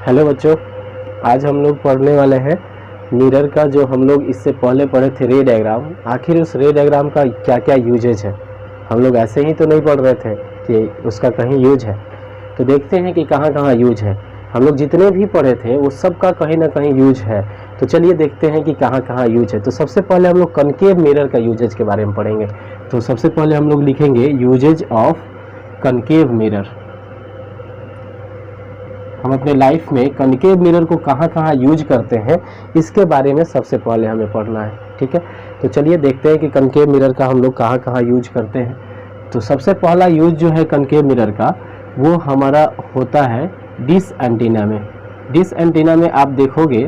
Hello बच्चों, आज हम लोग पढ़ने वाले हैं मिरर का। जो हम लोग इससे पहले पढ़े थे रे डायग्राम, आखिर उस रे डायग्राम का क्या क्या यूजेज है। हम लोग ऐसे ही तो नहीं पढ़ रहे थे कि उसका कहीं यूज है, तो देखते हैं कि कहाँ कहाँ यूज है। हम लोग जितने भी पढ़े थे वो सब का कहीं ना कहीं यूज है, तो चलिए देखते हैं कि कहाँ कहाँ यूज है। तो सबसे पहले हम लोग कनकेव मिरर का यूजेज के बारे में पढ़ेंगे। तो सबसे पहले हम लोग लिखेंगे यूजेज ऑफ कनकेव मिरर। हम अपने लाइफ में कनकेव मिरर को कहाँ कहाँ यूज करते हैं, इसके बारे में सबसे पहले हमें पढ़ना है। ठीक है, तो चलिए देखते हैं कि कनकेव मिरर का हम लोग कहाँ कहाँ यूज करते हैं। तो सबसे पहला यूज जो है कनकेव मिरर का, वो हमारा होता है डिश एंटीना में। डिश एंटीना में आप देखोगे,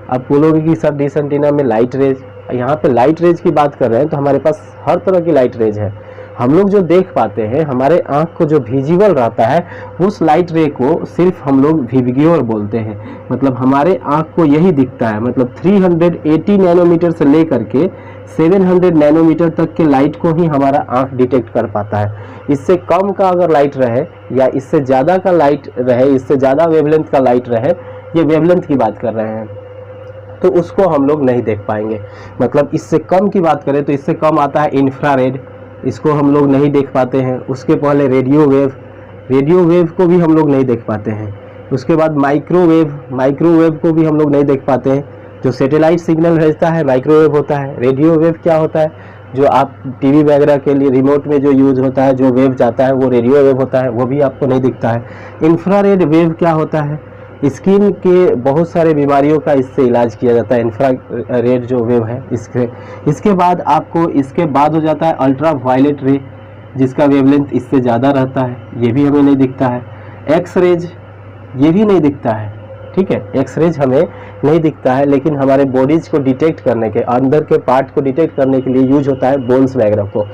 आप बोलोगे कि सर डिश एंटीना में लाइट रेज, यहाँ पे लाइट रेज की बात कर रहे हैं, तो हमारे पास हर तरह की लाइट रेज है। हम लोग जो देख पाते हैं, हमारे आँख को जो विजिबल रहता है, उस लाइट रे को सिर्फ हम लोग विबग्योर बोलते हैं। मतलब हमारे आँख को यही दिखता है। मतलब 380 नैनोमीटर से लेकर के 700 नैनोमीटर तक के लाइट को ही हमारा आँख डिटेक्ट कर पाता है। इससे कम का अगर लाइट रहे या इससे ज़्यादा का लाइट रहे, इससे ज़्यादा वेवलेंथ का लाइट रहे, ये वेवलेंथ की बात कर रहे हैं, तो उसको हम लोग नहीं देख पाएंगे। मतलब इससे कम की बात करें तो इससे कम आता है इंफ्रारेड, इसको हम लोग नहीं देख पाते हैं। उसके पहले रेडियो वेव, रेडियो वेव को भी हम लोग नहीं देख पाते हैं। उसके बाद माइक्रोवेव, माइक्रोवेव को भी हम लोग नहीं देख पाते हैं। जो सैटेलाइट सिग्नल भेजता है माइक्रोवेव होता है। रेडियो वेव क्या होता है, जो आप टीवी वगैरह के लिए रिमोट में जो यूज़ होता है, जो वेव जाता है वो रेडियो वेव होता है, वो भी आपको नहीं दिखता है। इंफ्रारेड वेव क्या होता है, स्किन के बहुत सारे बीमारियों का इससे इलाज किया जाता है, इंफ्रारेड जो वेव है इसके बाद आपको इसके बाद हो जाता है अल्ट्रा वायलेट रे, जिसका वेवलेंथ इससे ज़्यादा रहता है, ये भी हमें नहीं दिखता है। एक्स रेज, ये भी नहीं दिखता है। ठीक है, एक्स रेज हमें नहीं दिखता है, लेकिन हमारे बॉडीज को डिटेक्ट करने के, अंदर के पार्ट को डिटेक्ट करने के लिए यूज होता है बोन्स वगैरह को।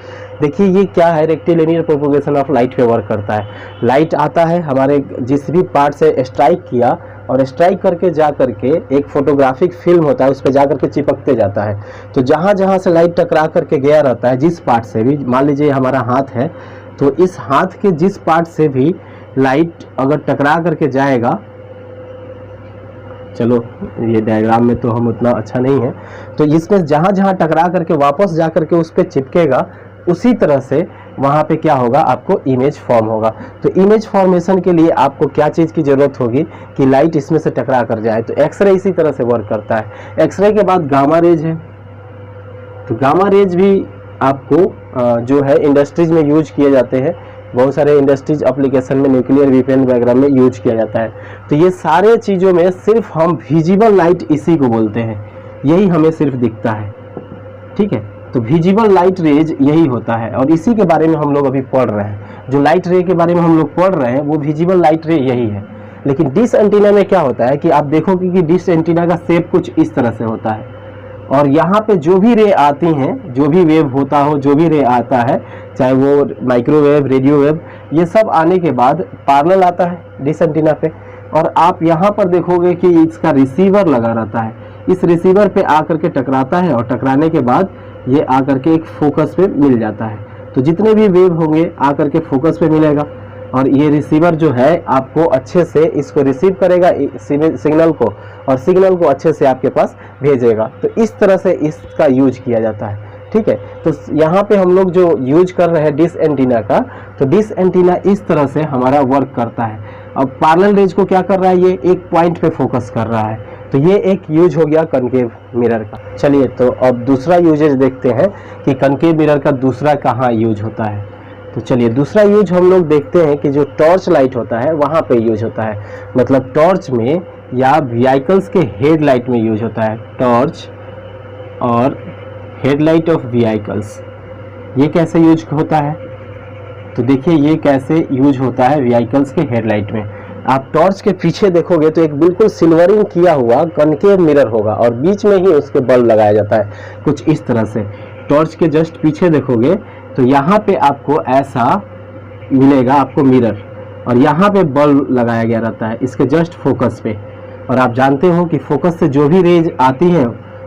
देखिए ये क्या है, रेक्टिलिनियर प्रोपोगेशन ऑफ लाइट पे वर्क करता है। लाइट आता है हमारे जिस भी पार्ट से स्ट्राइक किया, और स्ट्राइक करके जा करके एक फोटोग्राफिक फिल्म होता है, उस पर जा करके चिपकते जाता है। तो जहाँ जहाँ से लाइट टकरा करके गया रहता है, जिस पार्ट से भी, मान लीजिए हमारा हाथ है, तो इस हाथ के जिस पार्ट से भी लाइट अगर टकरा करके जाएगा, चलो ये डायग्राम में तो हम उतना अच्छा नहीं है, तो इसमें जहाँ जहाँ टकरा करके वापस जा करके उस पर चिपकेगा, उसी तरह से वहाँ पे क्या होगा, आपको इमेज फॉर्म होगा। तो इमेज फॉर्मेशन के लिए आपको क्या चीज़ की ज़रूरत होगी कि लाइट इसमें से टकरा कर जाए। तो एक्सरे इसी तरह से वर्क करता है। एक्सरे के बाद गामा रेज है, तो गामा रेज भी आपको जो है इंडस्ट्रीज में यूज किए जाते हैं। बहुत सारे इंडस्ट्रीज एप्लीकेशन में, न्यूक्लियर वेपन वगैरह में यूज किया जाता है। तो ये सारे चीज़ों में सिर्फ हम विजिबल लाइट इसी को बोलते हैं, यही हमें सिर्फ दिखता है। ठीक है, तो विजिबल लाइट रेज यही होता है, और इसी के बारे में हम लोग अभी पढ़ रहे हैं। जो लाइट रे के बारे में हम लोग पढ़ रहे हैं वो विजिबल लाइट रे यही है। लेकिन डिश एंटीना में क्या होता है कि आप देखोगे कि डिश एंटीना का शेप कुछ इस तरह से होता है, और यहाँ पे जो भी रे आती हैं, जो भी वेव होता हो, जो भी रे आता है, चाहे वो माइक्रोवेव, रेडियो वेव, ये सब आने के बाद पैरेलल आता है डिश एंटीना पे। और आप यहाँ पर देखोगे कि इसका रिसीवर लगा रहता है, इस रिसीवर पे आकर के टकराता है, और टकराने के बाद ये आकर के एक फोकस पे मिल जाता है। तो जितने भी वेव होंगे आकर के फोकस पे मिलेगा, और ये रिसीवर जो है आपको अच्छे से इसको रिसीव करेगा सिग्नल को, और सिग्नल को अच्छे से आपके पास भेजेगा। तो इस तरह से इसका यूज किया जाता है। ठीक है, तो यहाँ पे हम लोग जो यूज कर रहे हैं डिश एंटीना का, तो डिश एंटीना इस तरह से हमारा वर्क करता है। अब पैरेलल रेज को क्या कर रहा है, ये एक पॉइंट पे फोकस कर रहा है। तो ये एक यूज हो गया कनकेव मिरर का। चलिए तो अब दूसरा यूजेज देखते हैं कि कनकेव मिरर का दूसरा कहाँ यूज होता है। तो चलिए दूसरा यूज हम लोग देखते हैं कि जो टॉर्च लाइट होता है वहाँ पे यूज होता है। मतलब टॉर्च में या व्हीकल्स के हेडलाइट में यूज होता है। टॉर्च और हेडलाइट ऑफ व्हीकल्स, ये कैसे यूज होता है, तो देखिए ये कैसे यूज होता है व्हीकल्स के हेडलाइट में। आप टॉर्च के पीछे देखोगे तो एक बिल्कुल सिल्वरिंग किया हुआ कनकेव मिरर होगा, और बीच में ही उसके बल्ब लगाया जाता है कुछ इस तरह से। टॉर्च के जस्ट पीछे देखोगे तो यहाँ पे आपको ऐसा मिलेगा आपको मिरर, और यहाँ पे बल्ब लगाया गया रहता है इसके जस्ट फोकस पे। और आप जानते हो कि फोकस से जो भी रेज आती है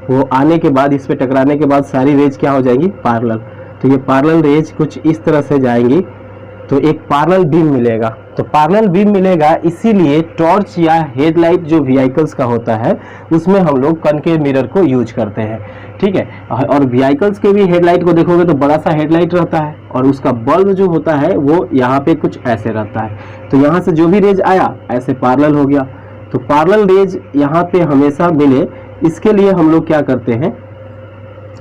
वो आने के बाद, इस पे टकराने के बाद सारी रेज क्या हो जाएगी, पैरेलल। तो ये पैरेलल रेज कुछ इस तरह से जाएंगी, तो एक पैरेलल बीम मिलेगा। तो पैरेलल बीम मिलेगा, इसीलिए टॉर्च या हेडलाइट जो व्हीकल्स का होता है उसमें हम लोग कनकेव मिरर को यूज करते हैं, ठीक है। और व्हीकल्स के भी हेडलाइट को देखोगे तो बड़ा सा हेडलाइट रहता है और उसका बल्ब जो होता है वो यहाँ पे कुछ ऐसे रहता है। तो यहाँ से जो भी रेज आया ऐसे पैरेलल हो गया। तो पैरेलल रेज यहाँ पे हमेशा मिले, इसके लिए हम लोग क्या करते हैं,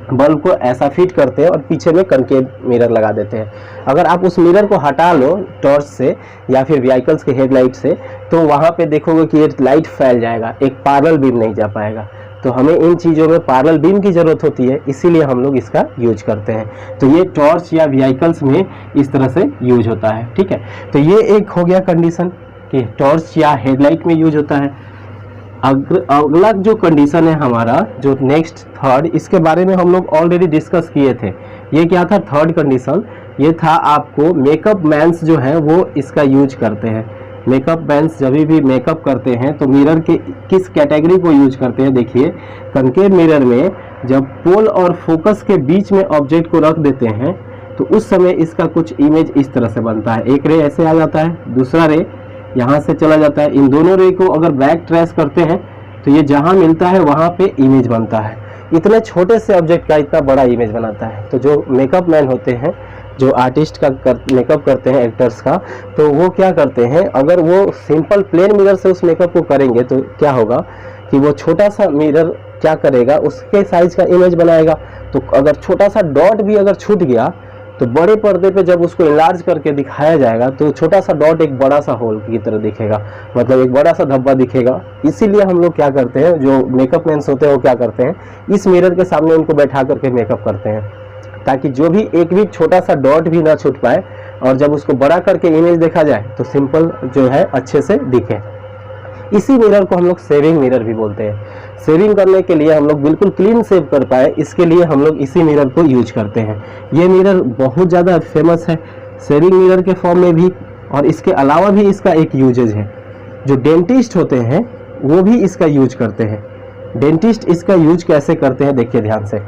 बल्ब को ऐसा फिट करते हैं और पीछे में कनकेव मिरर लगा देते हैं। अगर आप उस मिरर को हटा लो टॉर्च से या फिर व्हीकल्स के हेडलाइट से, तो वहाँ पे देखोगे कि ये लाइट फैल जाएगा, एक पैरेलल बीम नहीं जा पाएगा। तो हमें इन चीज़ों में पैरेलल बीम की ज़रूरत होती है, इसीलिए हम लोग इसका यूज करते हैं। तो ये टॉर्च या व्हीकल्स में इस तरह से यूज होता है, ठीक है। तो ये एक हो गया कंडीशन कि टॉर्च या हेडलाइट में यूज होता है। अगला जो कंडीशन है हमारा, जो नेक्स्ट थर्ड, इसके बारे में हम लोग ऑलरेडी डिस्कस किए थे। ये क्या था थर्ड कंडीशन, ये था आपको मेकअप मैन्स जो है वो इसका यूज करते हैं। मेकअप मैन्स जब भी मेकअप करते हैं तो मिरर के किस कैटेगरी को यूज करते हैं, देखिए कनकेव मिरर में जब पोल और फोकस के बीच में ऑब्जेक्ट को रख देते हैं तो उस समय इसका कुछ इमेज इस तरह से बनता है। एक रे ऐसे आ जाता है, दूसरा रे यहाँ से चला जाता है। इन दोनों रे को अगर बैक ट्रेस करते हैं तो ये जहाँ मिलता है वहाँ पे इमेज बनता है। इतने छोटे से ऑब्जेक्ट का इतना बड़ा इमेज बनाता है। तो जो मेकअप मैन होते हैं, जो आर्टिस्ट का मेकअप करते हैं एक्टर्स का, तो वो क्या करते हैं, अगर वो सिंपल प्लेन मिरर से उस मेकअप को करेंगे तो क्या होगा कि वो छोटा सा मिरर क्या करेगा, उसके साइज का इमेज बनाएगा। तो अगर छोटा सा डॉट भी अगर छूट गया तो बड़े पर्दे पे जब उसको इलार्ज करके दिखाया जाएगा तो छोटा सा डॉट एक बड़ा सा होल की तरह दिखेगा, मतलब एक बड़ा सा धब्बा दिखेगा। इसीलिए हम लोग क्या करते हैं, जो मेकअप मैन्स होते हैं वो क्या करते हैं, इस मिरर के सामने उनको बैठा करके मेकअप करते हैं ताकि जो भी एक भी छोटा सा डॉट भी ना छूट पाए और जब उसको बड़ा करके इमेज देखा जाए तो सिंपल जो है अच्छे से दिखे। इसी मिरर को हम लोग सेविंग मिरर भी बोलते हैं। सेविंग करने के लिए हम लोग बिल्कुल क्लीन सेव कर पाए, इसके लिए हम लोग इसी मिरर को यूज करते हैं। ये मिरर बहुत ज़्यादा फेमस है सेविंग मिरर के फॉर्म में भी, और इसके अलावा भी इसका एक यूजेज है। जो डेंटिस्ट होते हैं वो भी इसका यूज करते हैं। डेंटिस्ट इसका यूज कैसे करते हैं, देखिए ध्यान से।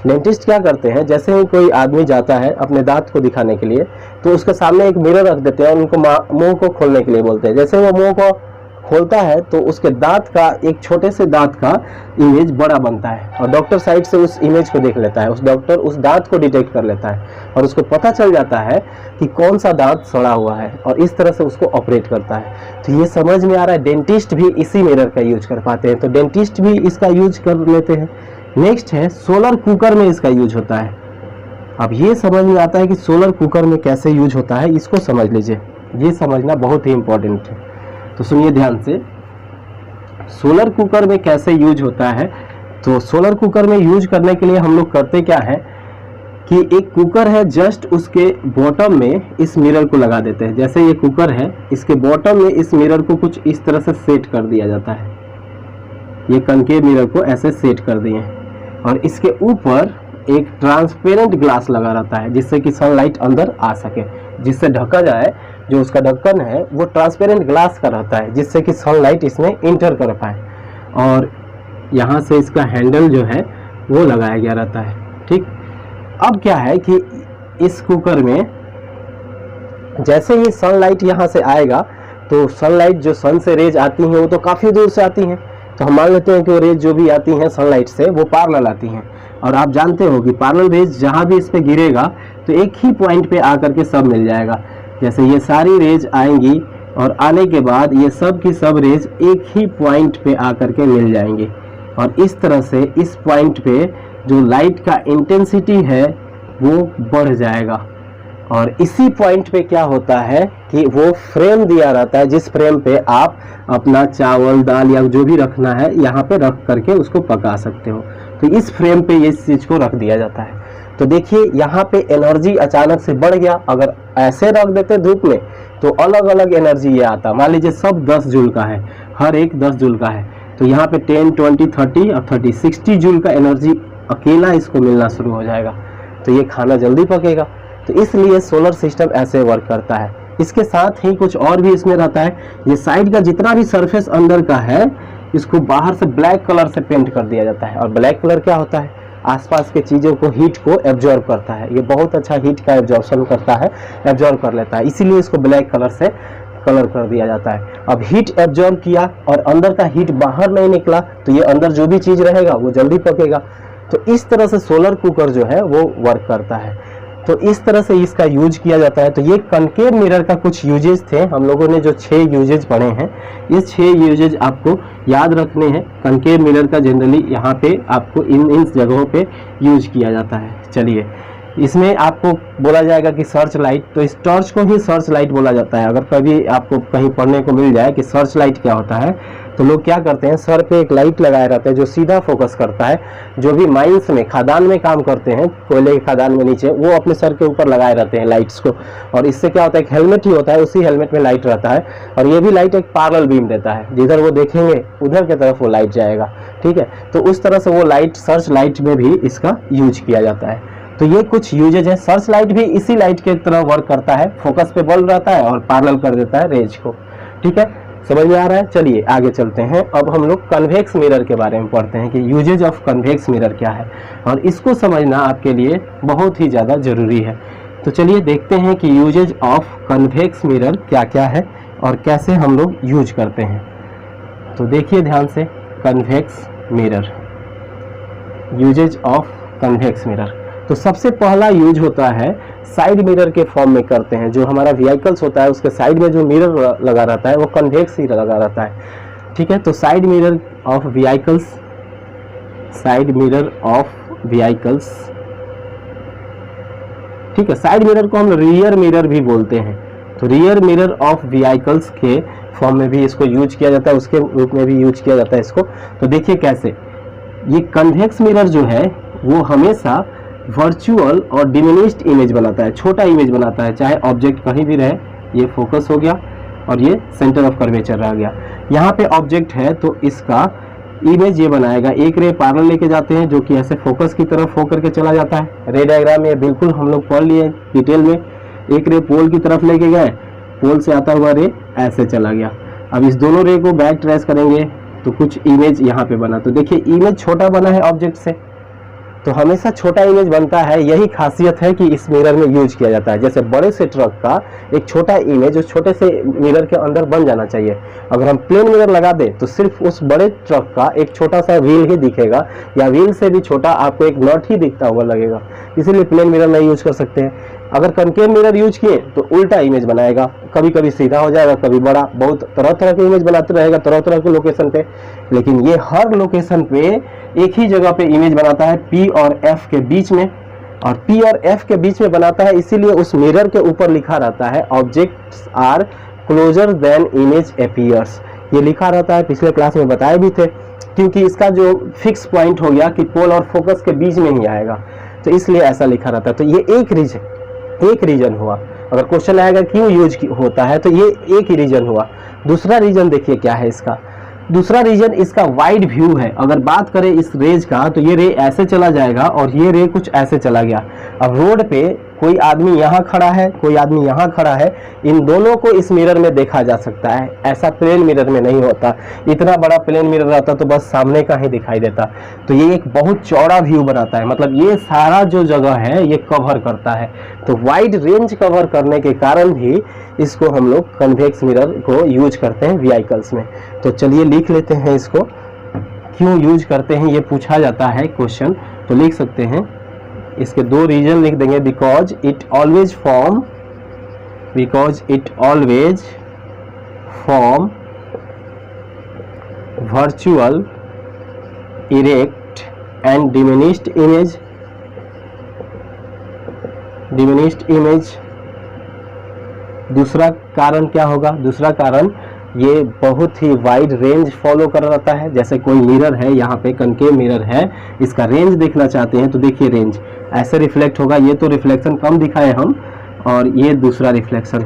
डेंटिस्ट क्या करते हैं, जैसे ही कोई आदमी जाता है अपने दांत को दिखाने के लिए तो उसके सामने एक मिरर रख देते हैं और उनको मुंह को खोलने के लिए बोलते हैं। जैसे वो मुंह को खोलता है तो उसके दांत का, एक छोटे से दांत का इमेज बड़ा बनता है और डॉक्टर साइड से उस इमेज को देख लेता है। उस डॉक्टर उस दांत को डिटेक्ट कर लेता है और उसको पता चल जाता है कि कौन सा दांत सड़ा हुआ है और इस तरह से उसको ऑपरेट करता है। तो ये समझ में आ रहा है, डेंटिस्ट भी इसी मिरर का यूज कर पाते हैं। तो डेंटिस्ट भी इसका यूज कर लेते हैं। नेक्स्ट है सोलर कुकर में इसका यूज होता है। अब ये समझ में आता है कि सोलर कुकर में कैसे यूज होता है, इसको समझ लीजिए। ये समझना बहुत ही इंपॉर्टेंट है, तो सुनिए ध्यान से। सोलर कुकर में कैसे यूज होता है, तो सोलर कुकर में यूज करने के लिए हम लोग करते क्या है कि एक कुकर है, जस्ट उसके बॉटम में इस मिरर को लगा देते हैं। जैसे ये कुकर है, इसके बॉटम में इस मिरर को कुछ इस तरह से सेट कर दिया जाता है। ये कनकेव मिरर को ऐसे सेट कर दिए और इसके ऊपर एक ट्रांसपेरेंट ग्लास लगा रहता है जिससे कि सनलाइट अंदर आ सके, जिससे ढका जाए। जो उसका ढक्कन है वो ट्रांसपेरेंट ग्लास का रहता है जिससे कि सनलाइट इसमें इंटर कर पाए। और यहाँ से इसका हैंडल जो है वो लगाया गया रहता है, ठीक। अब क्या है कि इस कुकर में जैसे ही सनलाइट यहाँ से आएगा तो सनलाइट जो सन से रेज आती हैं वो तो काफ़ी दूर से आती हैं। तो हम मान लेते हैं कि वो रेज जो भी आती हैं सनलाइट से वो पैरेलल आती हैं। और आप जानते हो कि पैरेलल रेज जहाँ भी इस पे गिरेगा तो एक ही पॉइंट पे आकर के सब मिल जाएगा। जैसे ये सारी रेज आएंगी और आने के बाद ये सब की सब रेज एक ही पॉइंट पे आकर के मिल जाएंगे और इस तरह से इस पॉइंट पे जो लाइट का इंटेंसिटी है वो बढ़ जाएगा। और इसी पॉइंट पे क्या होता है कि वो फ्रेम दिया रहता है जिस फ्रेम पे आप अपना चावल दाल या जो भी रखना है यहाँ पे रख करके उसको पका सकते हो। तो इस फ्रेम पे ये चीज़ को रख दिया जाता है। तो देखिए यहाँ पे एनर्जी अचानक से बढ़ गया। अगर ऐसे रख देते धूप में तो अलग अलग एनर्जी ये आता। मान लीजिए सब 10 जूल का है, हर एक 10 जूल का है, तो यहाँ पे 10, 20, 30 और 30, 60 जूल का एनर्जी अकेला इसको मिलना शुरू हो जाएगा। तो ये खाना जल्दी पकेगा। तो इसलिए सोलर सिस्टम ऐसे वर्क करता है। इसके साथ ही कुछ और भी इसमें रहता है। ये साइड का जितना भी सरफेस अंदर का है इसको बाहर से ब्लैक कलर से पेंट कर दिया जाता है। और ब्लैक कलर क्या होता है, आसपास के चीज़ों को, हीट को एब्जॉर्ब करता है। ये बहुत अच्छा हीट का एब्जॉर्प्शन करता है, एब्जॉर्ब कर लेता है, इसीलिए इसको ब्लैक कलर से कलर कर दिया जाता है। अब हीट एब्जॉर्ब किया और अंदर का हीट बाहर नहीं निकला तो ये अंदर जो भी चीज़ रहेगा वो जल्दी पकेगा। तो इस तरह से सोलर कुकर जो है वो वर्क करता है। तो इस तरह से इसका यूज किया जाता है। तो ये कनकेव मिरर का कुछ यूजेज थे, हम लोगों ने जो 6 यूजेज पढ़े हैं, ये 6 यूजेज आपको याद रखने हैं। कनकेव मिरर का जनरली यहाँ पे आपको इन जगहों पे यूज किया जाता है। चलिए, इसमें आपको बोला जाएगा कि सर्च लाइट, तो इस टॉर्च को ही सर्च लाइट बोला जाता है। अगर कभी आपको कहीं पढ़ने को मिल जाए कि सर्च लाइट क्या होता है, तो लोग क्या करते हैं, सर पे एक लाइट लगाए रहते हैं जो सीधा फोकस करता है। जो भी माइंस में, खदान में काम करते हैं, कोयले की खदान में नीचे, वो अपने सर के ऊपर लगाए रहते हैं लाइट्स को। और इससे क्या होता है, एक हेलमेट ही होता है, उसी हेलमेट में लाइट रहता है और ये भी लाइट एक पैरेलल बीम देता है, जिधर वो देखेंगे उधर की तरफ वो लाइट जाएगा। ठीक है, तो उस तरह से वो लाइट, सर्च लाइट में भी इसका यूज किया जाता है। तो ये कुछ यूजेज है। सर्च लाइट भी इसी लाइट के तरह वर्क करता है, फोकस पे बल्ब रहता है और पैरेलल कर देता है रेज को। ठीक है, समझ में आ रहा है। चलिए आगे चलते हैं। अब हम लोग कन्वेक्स मिरर के बारे में पढ़ते हैं कि यूजेज ऑफ कन्वेक्स मिरर क्या है, और इसको समझना आपके लिए बहुत ही ज़्यादा जरूरी है। तो चलिए देखते हैं कि यूजेज ऑफ कन्वेक्स मिरर क्या क्या है और कैसे हम लोग यूज करते हैं। तो देखिए ध्यान से, convex mirror, uses of convex mirror. तो सबसे पहला यूज होता है साइड मिरर के फॉर्म में करते हैं। जो हमारा व्हीकल्स होता है उसके साइड में जो मिरर लगा रहता है वो कन्वेक्स ही लगा रहता है। ठीक है, तो side mirror of vehicles, side mirror of vehicles. ठीक है, साइड मिरर को हम रियर मिरर भी बोलते हैं। तो रियर मिरर ऑफ व्हीकल्स के फॉर्म में भी इसको यूज किया जाता है, उसके रूप में भी यूज किया जाता है इसको। तो देखिए कैसे, ये कन्वेक्स मिरर जो है वो हमेशा वर्चुअल और डिमिनिश्ड इमेज बनाता है, छोटा इमेज बनाता है, चाहे ऑब्जेक्ट कहीं भी रहे। ये फोकस हो गया और ये सेंटर ऑफ कर्वेचर रह गया। यहाँ पे ऑब्जेक्ट है तो इसका इमेज ये बनाएगा। एक रे पैरेलल लेके जाते हैं जो कि ऐसे फोकस की तरफ होकर के चला जाता है। रे डायग्राम में बिल्कुल हम लोग पढ़ लिए डिटेल में। एक रे पोल की तरफ लेके गए, पोल से आता हुआ रे ऐसे चला गया। अब इस दोनों रे को बैक ट्रेस करेंगे तो कुछ इमेज यहाँ पे बना। तो देखिए इमेज छोटा बना है ऑब्जेक्ट से, तो हमेशा छोटा इमेज बनता है। यही खासियत है कि इस मिरर में यूज किया जाता है। जैसे बड़े से ट्रक का एक छोटा इमेज उस छोटे से मिरर के अंदर बन जाना चाहिए। अगर हम प्लेन मिरर लगा दें तो सिर्फ उस बड़े ट्रक का एक छोटा सा व्हील ही दिखेगा, या व्हील से भी छोटा आपको एक नट ही दिखता हुआ लगेगा। इसीलिए प्लेन मिरर नहीं यूज कर सकते हैं। अगर कनकेव मिरर यूज किए तो उल्टा इमेज बनाएगा, कभी कभी सीधा हो जाएगा, कभी बड़ा, बहुत तरह तरह के इमेज बनाते रहेगा तरह तरह के लोकेशन पे। लेकिन ये हर लोकेशन पे एक ही जगह पे इमेज बनाता है, P और F के बीच में। और P और F के बीच में बनाता है, इसीलिए उस मिरर के ऊपर लिखा रहता है objects are closer than image appears. ये लिखा रहता है, पिछले क्लास में बताए भी थे, क्योंकि इसका जो फिक्स पॉइंट हो गया कि पोल और फोकस के बीच में ही आएगा, तो इसलिए ऐसा लिखा रहता है। तो ये एक रीजन हुआ। अगर क्वेश्चन आएगा क्यों यूज होता है, तो ये एक ही रीजन हुआ। दूसरा रीजन देखिए क्या है इसका। दूसरा रीजन इसका वाइड व्यू है। अगर बात करें इस रेज का, तो ये रे ऐसे चला जाएगा और ये रे कुछ ऐसे चला गया। अब रोड पे कोई आदमी यहाँ खड़ा है, कोई आदमी यहाँ खड़ा है, इन दोनों को इस मिरर में देखा जा सकता है। ऐसा प्लेन मिरर में नहीं होता। इतना बड़ा प्लेन मिरर रहता तो बस सामने का ही दिखाई देता। तो ये एक बहुत चौड़ा व्यू बनाता है, मतलब ये सारा जो जगह है ये कवर करता है। तो वाइड रेंज कवर करने के कारण भी इसको हम लोग कन्वेक्स मिरर को यूज करते हैं व्हीकल्स में। तो चलिए लिख लेते हैं इसको, क्यों यूज करते हैं ये पूछा जाता है क्वेश्चन, तो लिख सकते हैं। इसके 2 रीजन लिख देंगे। Because it always form virtual erect and diminished image. दूसरा कारण क्या होगा? दूसरा कारण ये बहुत ही वाइड रेंज फॉलो कर रहता है। जैसे कोई मिरर है, यहाँ पे कनकेव मिरर है, इसका रेंज देखना चाहते हैं तो देखिए रेंज ऐसे रिफ्लेक्ट होगा। ये तो रिफ्लेक्शन कम दिखाए हम, और ये दूसरा रिफ्लेक्शन।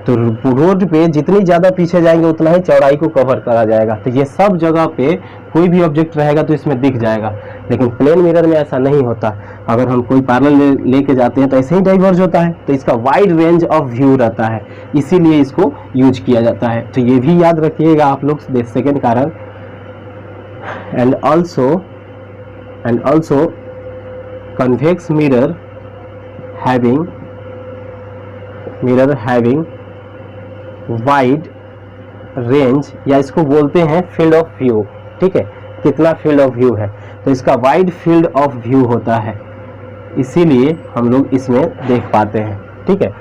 तो रोड पे जितनी ज़्यादा पीछे जाएंगे उतना ही चौड़ाई को कवर करा जाएगा। तो ये सब जगह पे कोई भी ऑब्जेक्ट रहेगा तो इसमें दिख जाएगा। लेकिन प्लेन मिरर में ऐसा नहीं होता। अगर हम कोई पैरेलल लेके जाते हैं तो ऐसे ही डाइवर्ज होता है। तो इसका वाइड रेंज ऑफ व्यू रहता है, इसीलिए इसको यूज किया जाता है। तो ये भी याद रखिएगा आप लोग, सेकेंड कारण। And also convex mirror having wide range, या इसको बोलते हैं फील्ड ऑफ व्यू। ठीक है, कितना फील्ड ऑफ व्यू है, तो इसका वाइड फील्ड ऑफ व्यू होता है, इसीलिए हम लोग इसमें देख पाते हैं। ठीक है,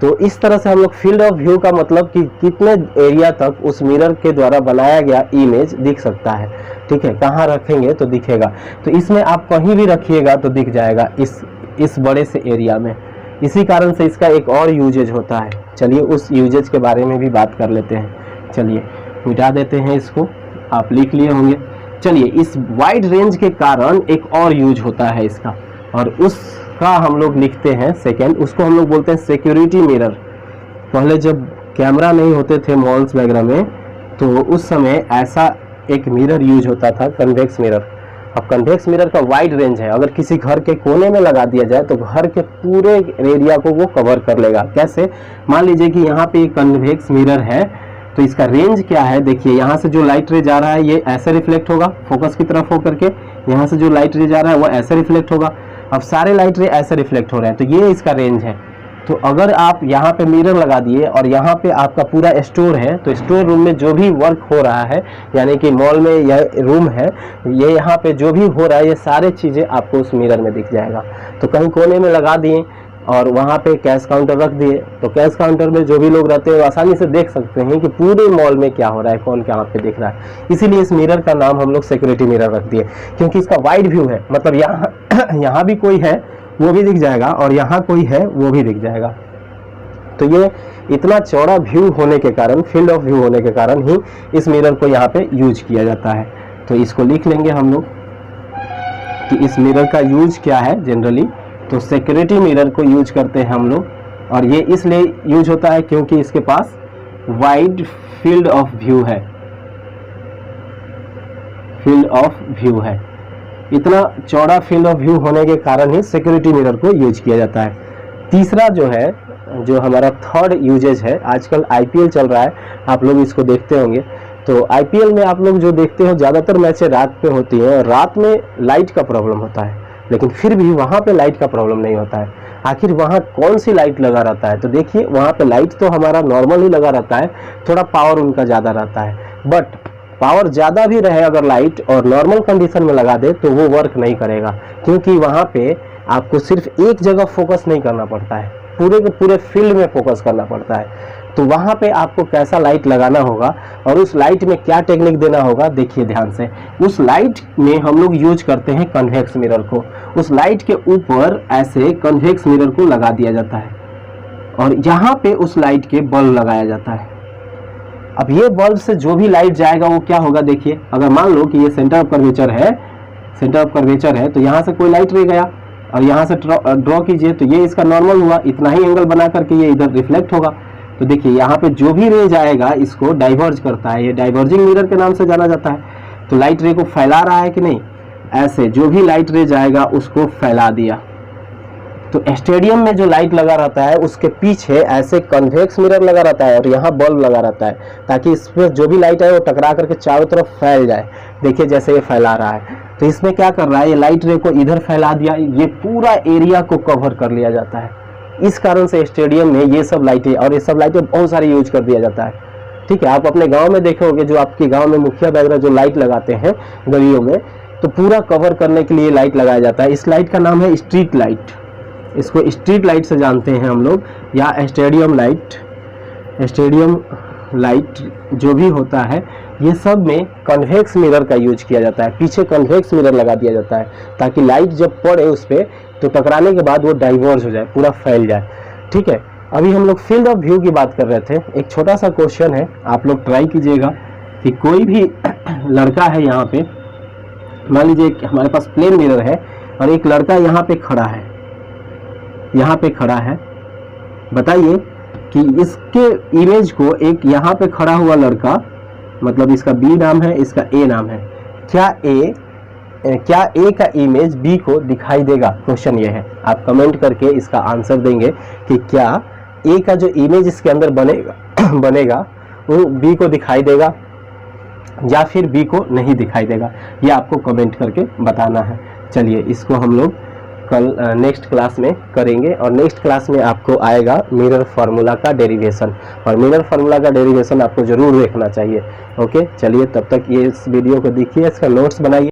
तो इस तरह से हम लोग फील्ड ऑफ व्यू का मतलब कि कितने एरिया तक उस मिरर के द्वारा बनाया गया इमेज दिख सकता है। ठीक है, कहाँ रखेंगे तो दिखेगा, तो इसमें आप कहीं भी रखिएगा तो दिख जाएगा इस बड़े से एरिया में। इसी कारण से इसका एक और यूजेज होता है। चलिए उस यूजेज के बारे में भी बात कर लेते हैं। चलिए मिटा देते हैं इसको, आप लिख लिए होंगे। चलिए, इस वाइड रेंज के कारण एक और यूज होता है इसका, और उसका हम लोग लिखते हैं सेकेंड, उसको हम लोग बोलते हैं सिक्योरिटी मिरर। पहले जब कैमरा नहीं होते थे मॉल्स वगैरह में, तो उस समय ऐसा एक मिरर यूज होता था, कन्वेक्स मिरर। अब कन्वेक्स मिरर का वाइड रेंज है, अगर किसी घर के कोने में लगा दिया जाए तो घर के पूरे एरिया को वो कवर कर लेगा। कैसे? मान लीजिए कि यहाँ पे एक कन्वेक्स मिरर है, तो इसका रेंज क्या है, देखिए यहाँ से जो लाइट रे जा रहा है ये ऐसे रिफ्लेक्ट होगा फोकस की तरफ होकर के, यहाँ से जो लाइट रे जा रहा है वो ऐसे रिफ्लेक्ट होगा। अब सारे लाइट रे ऐसे रिफ्लेक्ट हो रहे हैं, तो ये इसका रेंज है। तो अगर आप यहाँ पे मिरर लगा दिए और यहाँ पे आपका पूरा स्टोर है, तो स्टोर रूम में जो भी वर्क हो रहा है, यानी कि मॉल में यह रूम है, ये यहाँ पे जो भी हो रहा है, ये सारे चीज़ें आपको उस मिरर में दिख जाएगा। तो कहीं कोने में लगा दिए और वहाँ पे कैश काउंटर रख दिए, तो कैश काउंटर में जो भी लोग रहते हैं वो आसानी से देख सकते हैं कि पूरे मॉल में क्या हो रहा है, कौन क्या वहाँ पे दिख रहा है। इसीलिए इस मिरर का नाम हम लोग सिक्योरिटी मिरर रख दिए, क्योंकि इसका वाइड व्यू है, मतलब यहाँ भी कोई है वो भी दिख जाएगा और यहाँ कोई है वो भी दिख जाएगा। तो ये इतना चौड़ा व्यू होने के कारण, फील्ड ऑफ व्यू होने के कारण ही इस मिरर को यहाँ पे यूज किया जाता है। तो इसको लिख लेंगे हम लोग कि इस मिरर का यूज क्या है जनरली। तो सिक्योरिटी मिरर को यूज करते हैं हम लोग, और ये इसलिए यूज होता है क्योंकि इसके पास वाइड फील्ड ऑफ व्यू है, फील्ड ऑफ व्यू है। इतना चौड़ा फील्ड ऑफ व्यू होने के कारण ही सिक्योरिटी मिरर को यूज किया जाता है। तीसरा जो है, जो हमारा थर्ड यूजेज है, आजकल आईपीएल चल रहा है, आप लोग इसको देखते होंगे। तो आईपीएल में आप लोग जो देखते हो ज़्यादातर मैचें रात में होती हैं, और रात में लाइट का प्रॉब्लम होता है, लेकिन फिर भी वहाँ पे लाइट का प्रॉब्लम नहीं होता है। आखिर वहाँ कौन सी लाइट लगा रहता है, तो देखिए वहाँ पे लाइट तो हमारा नॉर्मल ही लगा रहता है, थोड़ा पावर उनका ज़्यादा रहता है, बट पावर ज़्यादा भी रहे अगर लाइट और नॉर्मल कंडीशन में लगा दे तो वो वर्क नहीं करेगा, क्योंकि वहाँ पे आपको सिर्फ एक जगह फोकस नहीं करना पड़ता है, पूरे के पूरे फील्ड में फोकस करना पड़ता है। तो वहाँ पे आपको कैसा लाइट लगाना होगा और उस लाइट में क्या टेक्निक देना होगा, देखिए ध्यान से। उस लाइट में हम लोग यूज करते हैं कन्वेक्स मिरर को। उस लाइट के ऊपर ऐसे कन्वेक्स मिरर को लगा दिया जाता है और यहाँ पे उस लाइट के बल्ब लगाया जाता है। अब ये बल्ब से जो भी लाइट जाएगा वो क्या होगा, देखिए अगर मान लो कि ये सेंटर ऑफ कर्वेचर है, सेंटर ऑफ कर्वेचर है, तो यहाँ से कोई लाइट रह गया और यहाँ से ड्रॉ कीजिए, तो ये इसका नॉर्मल हुआ, इतना ही एंगल बना करके ये इधर रिफ्लेक्ट होगा। तो देखिए यहाँ पे जो भी रे जाएगा इसको डाइवर्ज करता है, ये डाइवर्जिंग मिरर के नाम से जाना जाता है। तो लाइट रे को फैला रहा है कि नहीं, ऐसे जो भी लाइट रे जाएगा उसको फैला दिया। तो स्टेडियम में जो लाइट लगा रहता है उसके पीछे ऐसे कन्वेक्स मिरर लगा रहता है और यहाँ बल्ब लगा रहता है, ताकि इसमें जो भी लाइट है वो टकरा करके चारों तरफ फैल जाए। देखिए जैसे ये फैला रहा है, तो इसमें क्या कर रहा है, ये लाइट रे को इधर फैला दिया, ये पूरा एरिया को कवर कर लिया जाता है। इस कारण से स्टेडियम में ये सब लाइटें, और ये सब लाइटें बहुत सारी यूज कर दिया जाता है। ठीक है, आप अपने गांव में देखे होंगे, जो आपके गांव में मुखिया वगैरह जो लाइट लगाते हैं गलियों में, तो पूरा कवर करने के लिए लाइट लगाया जाता है। इस लाइट का नाम है स्ट्रीट लाइट, इसको स्ट्रीट लाइट से जानते हैं हम लोग, या स्टेडियम लाइट। स्टेडियम लाइट जो भी होता है, ये सब में कन्वेक्स मिरर का यूज किया जाता है। पीछे कन्वेक्स मिरर लगा दिया जाता है ताकि लाइट जब पड़े उस पर तो टकराने के बाद वो डाइवर्ज हो जाए, पूरा फैल जाए। ठीक है, अभी हम लोग फील्ड ऑफ व्यू की बात कर रहे थे। एक छोटा सा क्वेश्चन है, आप लोग ट्राई कीजिएगा कि कोई भी लड़का है यहाँ पे, मान लीजिए हमारे पास प्लेन मिरर है और एक लड़का यहाँ पे खड़ा है, यहाँ पे खड़ा है। बताइए कि इसके इमेज को एक यहाँ पे खड़ा हुआ लड़का, मतलब इसका बी नाम है, इसका ए नाम है, क्या ए का इमेज बी को दिखाई देगा? क्वेश्चन ये है, आप कमेंट करके इसका आंसर देंगे कि क्या ए का जो इमेज इसके अंदर बनेगा वो बी को दिखाई देगा या फिर बी को नहीं दिखाई देगा, ये आपको कमेंट करके बताना है। चलिए इसको हम लोग कल नेक्स्ट क्लास में करेंगे। और नेक्स्ट क्लास में आपको आएगा मिरर फार्मूला का डेरिवेशन, और मिरर फार्मूला का डेरिवेशन आपको जरूर देखना चाहिए। ओके, चलिए तब तक ये इस वीडियो को देखिए, इसका नोट्स बनाइए।